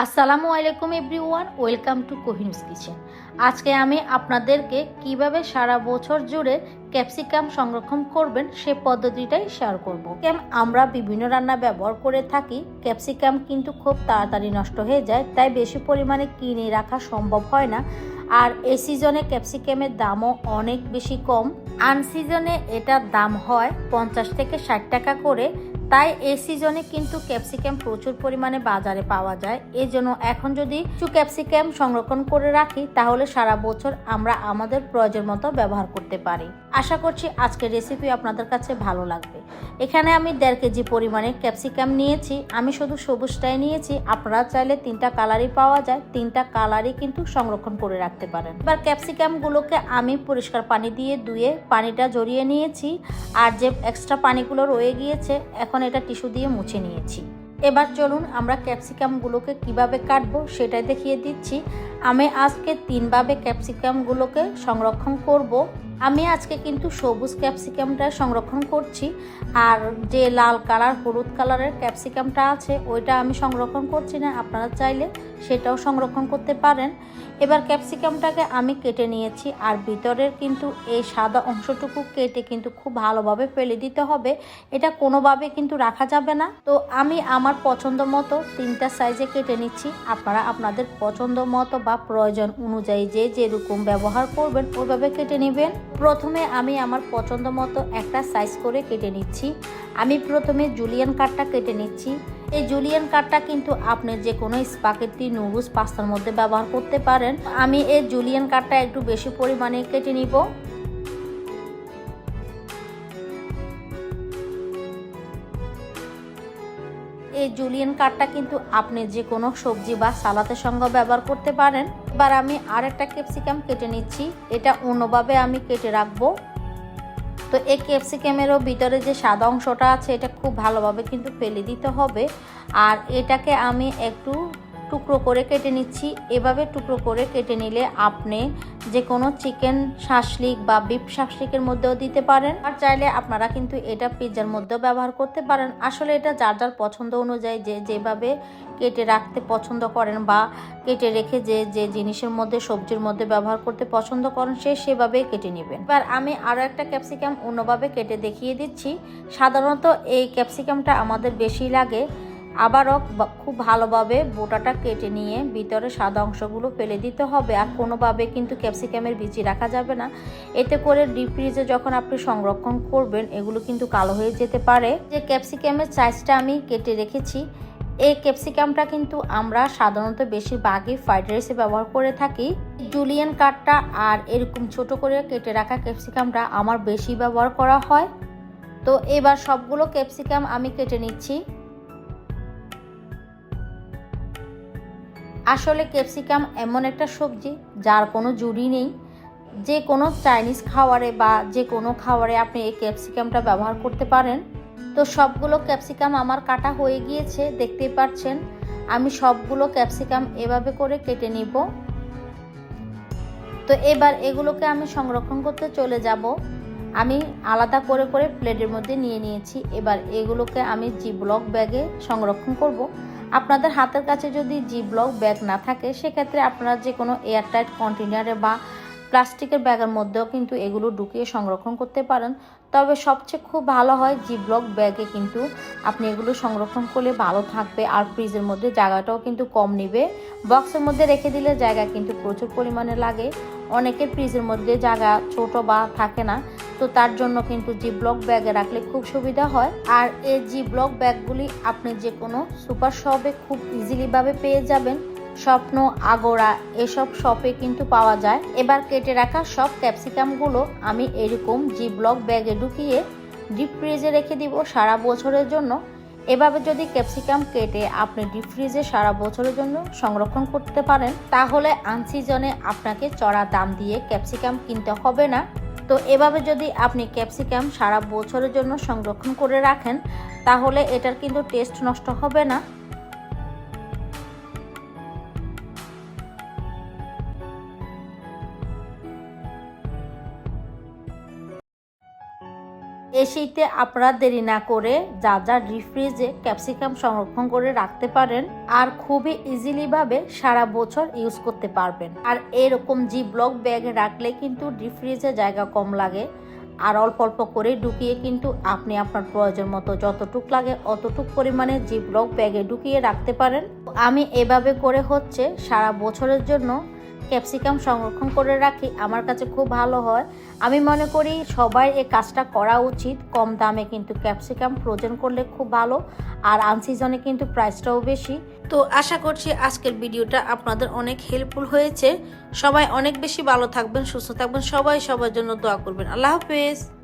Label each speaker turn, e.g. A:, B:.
A: আসসালামু আলাইকুম everyone, welcome to কোহিনুস kitchen. আজকে আমি আপনাদেরকে কিভাবে সারা বছর জুড়ে ক্যাপসিকাম সংরক্ষণ করবেন সে পদ্ধতিটাই শেয়ার করব। আমরা বিভিন্ন রান্না ব্যবহার করে থাকি, ক্যাপসিকাম কিন্তু খুব তাড়াতাড়ি নষ্ট হয়ে যায়, তাই বেশি পরিমাণে কিনে রাখা সম্ভব হয় না। আর এই সিজনে ক্যাপসিকামের দামও অনেক বেশি কম। আনসিজনে এটার দাম হয় 50 থেকে 60 টাকা করে। তাই এই সিজনে কিন্তু ক্যাপসিকাম প্রচুর পরিমাণে বাজারে পাওয়া যায়। এই জন্য এখন যদি কিছু ক্যাপসিকাম সংরক্ষণ করে রাখি তাহলে সারা বছর আমরা আমাদের প্রয়োজন মতো ব্যবহার করতে পারি। আশা করছি আজকের রেসিপি আপনাদের কাছে ভালো লাগবে। এখানে আমি 1.5 কেজি পরিমাণে ক্যাপসিকাম নিয়েছি। আমি শুধু সবুজটাই নিয়েছি, আপনারা চাইলে 3টা কালারই পাওয়া যায়, 3টা কালারই কিন্তু সংরক্ষণ করে রাখতে পারেন। এবার ক্যাপসিকামগুলোকে আমি পরিষ্কার পানি দিয়ে ধুয়ে পানিটা ঝরিয়ে নিয়েছি, আর যে এক্সট্রা পানিগুলো রয়ে গিয়েছে এখন এটা টিস্যু দিয়ে মুছে নিয়েছি। এবার চলুন আমরা ক্যাপসিকামগুলোকে কিভাবে কাটবো সেটাই দেখিয়ে দিচ্ছি। আমি আজকে 3 ভাবে ক্যাপসিকামগুলোকে সংরক্ষণ করব। আমি আজকে কিন্তু সবুজ ক্যাপসিকামটা সংরক্ষণ করছি, আর যে লাল কালার হলুদ কালারের ক্যাপসিকামটা আছে ওইটা আমি সংরক্ষণ করছি না, আপনারা চাইলে সেটাও সংরক্ষণ করতে পারেন। এবার ক্যাপসিকামটাকে আমি কেটে নিয়েছি, আর ভিতরের কিন্তু এই সাদা অংশটুকু কেটে কিন্তু খুব ভালোভাবে ফেলে দিতে হবে, এটা কোনোভাবে কিন্তু রাখা যাবে না। তো আমি আমার পছন্দ মতো 3টা সাইজে কেটে নিচ্ছি, আপনারা আপনাদের পছন্দ মতো বা প্রয়োজন অনুযায়ী যে যেরকম ব্যবহার করবেন ওইভাবে কেটে নেবেন। প্রথমে আমি আমার পছন্দ মতো একটা সাইজ করে কেটে নিচ্ছি। আমি প্রথমে জুলিয়ান কাটটা কেটে নিচ্ছি। এই জুলিয়ান কাটটা কিন্তু আপনি যে কোনো স্পাগেটি, নুডলস, পাস্তার মধ্যে ব্যবহার করতে পারেন। আমি এই জুলিয়ান কাটটা একটু বেশি পরিমাণে কেটে নিব। এই জুলিয়ান কাটটা কিন্তু আপনি যে কোনো সবজি বা সালাদের সঙ্গে ব্যবহার করতে পারেন। এবার আমি আর একটা ক্যাপসিকাম কেটে নিচ্ছি, এটা অন্যভাবে আমি কেটে রাখবো। তো এই ক্যাপসিকামেরও ভিতরে যে সাদা অংশটা আছে এটা খুব ভালোভাবে কিন্তু ফেলে দিতে হবে। আর এটাকে আমি একটু টুকরো করে কেটে নিচ্ছি। এভাবে টুকরো করে কেটে নিলে আপনি যে কোনো চিকেন শাসলিক বা বিফ শাসলিকের মধ্যেও দিতে পারেন, আর চাইলে আপনারা কিন্তু এটা পিৎজার মধ্যেও ব্যবহার করতে পারেন। আসলে এটা যার যার পছন্দ অনুযায়ী যে যেভাবে কেটে রাখতে পছন্দ করেন বা কেটে রেখে যে যে জিনিসের মধ্যে সবজির মধ্যে ব্যবহার করতে পছন্দ করেন সেভাবেই কেটে নেবেন। এবার আমি আরও একটা ক্যাপসিকাম অন্যভাবে কেটে দেখিয়ে দিচ্ছি। সাধারণত এই ক্যাপসিকামটা আমাদের বেশি লাগে। আবারও খুব ভালোভাবে বোটাটা কেটে নিয়ে ভিতরে সাদা অংশগুলো ফেলে দিতে হবে, আর কোনোভাবে কিন্তু ক্যাপসিকামের বিচি রাখা যাবে না। এতে করে ডিপ ফ্রিজে যখন আপনি সংরক্ষণ করবেন এগুলো কিন্তু কালো হয়ে যেতে পারে। যে ক্যাপসিকামের সাইজটা আমি কেটে রেখেছি, এই ক্যাপসিকামটা কিন্তু আমরা সাধারণত বেশিরভাগই ফ্রাইড রাইসে ব্যবহার করে থাকি। জুলিয়ান কাটটা আর এরকম ছোট করে কেটে রাখা ক্যাপসিকামটা আমার বেশি ব্যবহার করা হয়। তো এবার সবগুলো ক্যাপসিকাম আমি কেটে নিচ্ছি। আসলে ক্যাপসিকাম এমন একটা সবজি যার কোনো জুড়ি নেই। যে কোনো চাইনিজ খাবারে বা যে কোনো খাবারে আপনি এই ক্যাপসিকামটা ব্যবহার করতে পারেন। তো সবগুলো ক্যাপসিকাম আমার কাটা হয়ে গিয়েছে, দেখতেই পাচ্ছেন। আমি সবগুলো ক্যাপসিকাম এভাবে করে কেটে নিব। তো এবার এগুলোকে আমি সংরক্ষণ করতে চলে যাব। আমি আলাদা করে করে প্লেটের মধ্যে নিয়ে নিয়েছি। এবার এগুলোকে আমি জিপলক ব্যাগে সংরক্ষণ করব। আপনাদের হাতের কাছে যদি জিপলক ব্যাগ না থাকে সেক্ষেত্রে আপনারা যে কোনো এয়ারটাইট কন্টেনারে বা প্লাস্টিকের ব্যাগের মধ্যেও কিন্তু এগুলো ঢুকিয়ে সংরক্ষণ করতে পারেন। তবে সবচেয়ে খুব ভালো হয় জিপলক ব্যাগে কিন্তু আপনি এগুলো সংরক্ষণ করলে ভালো থাকবে, আর ফ্রিজের মধ্যে জায়গাটাও কিন্তু কম নেবে। বক্সের মধ্যে রেখে দিলে জায়গা কিন্তু প্রচুর পরিমাণে লাগে। অনেকের ফ্রিজের মধ্যে জায়গা ছোট বা থাকে না, তো তার জন্য কিন্তু জিপলক ব্যাগে রাখলে খুব সুবিধা হয়। আর এই জিপলক ব্যাগগুলি আপনি যে কোনো সুপার শপে খুব ইজিলিভাবে পেয়ে যাবেন। স্বপ্ন, আগোড়া এসব শপে কিন্তু পাওয়া যায়। এবার কেটে রাখা সব ক্যাপসিকামগুলো আমি এরকম জিপলক ব্যাগে ঢুকিয়ে ডিপ ফ্রিজে রেখে দিব সারা বছরের জন্য। এভাবে যদি ক্যাপসিকাম কেটে আপনি ডিপ ফ্রিজে সারা বছরের জন্য সংরক্ষণ করতে পারেন তাহলে আনসিজনে আপনাকে চড়া দাম দিয়ে ক্যাপসিকাম কিনতে হবে না। তো এভাবে যদি আপনি ক্যাপসিকাম সারা বছরের জন্য সংরক্ষণ করে রাখেন তাহলে এটার কিন্তু টেস্ট নষ্ট হবে না। এই শীতে আপনারা দেরি না করে যা যা ডিপ ফ্রিজে ক্যাপসিকাম সংরক্ষণ করে রাখতে পারেন আর খুবই ইজিলি ভাবে সারা বছর ইউজ করতে পারবেন। আর এরকম জিপলক ব্যাগে রাখলে কিন্তু ডিপ ফ্রিজে জায়গা কম লাগে আর অল্প অল্প করে ঢুকিয়ে কিন্তু আপনি আপনার প্রয়োজন মতো যতটুক লাগে অতটুক পরিমাণে জিপলক ব্যাগে ঢুকিয়ে রাখতে পারেন। আমি এভাবে করে সারা বছরের জন্য ক্যাপসিকাম সংরক্ষণ করে রাখি, আমার কাছে খুব ভালো হয়। আমি মনে করি সবাই এই কাজটা করা উচিত। কম দামে কিন্তু ক্যাপসিকাম ফ্রোজেন করলে খুব ভালো, আর আনসিজনে কিন্তু প্রাইসটাও বেশি। তো আশা করছি আজকের ভিডিওটা আপনাদের অনেক হেল্পফুল হয়েছে। সবাই অনেক বেশি ভালো থাকবেন, সুস্থ থাকবেন, সবাই সবার জন্য দোয়া করবেন। আল্লাহ হাফেজ।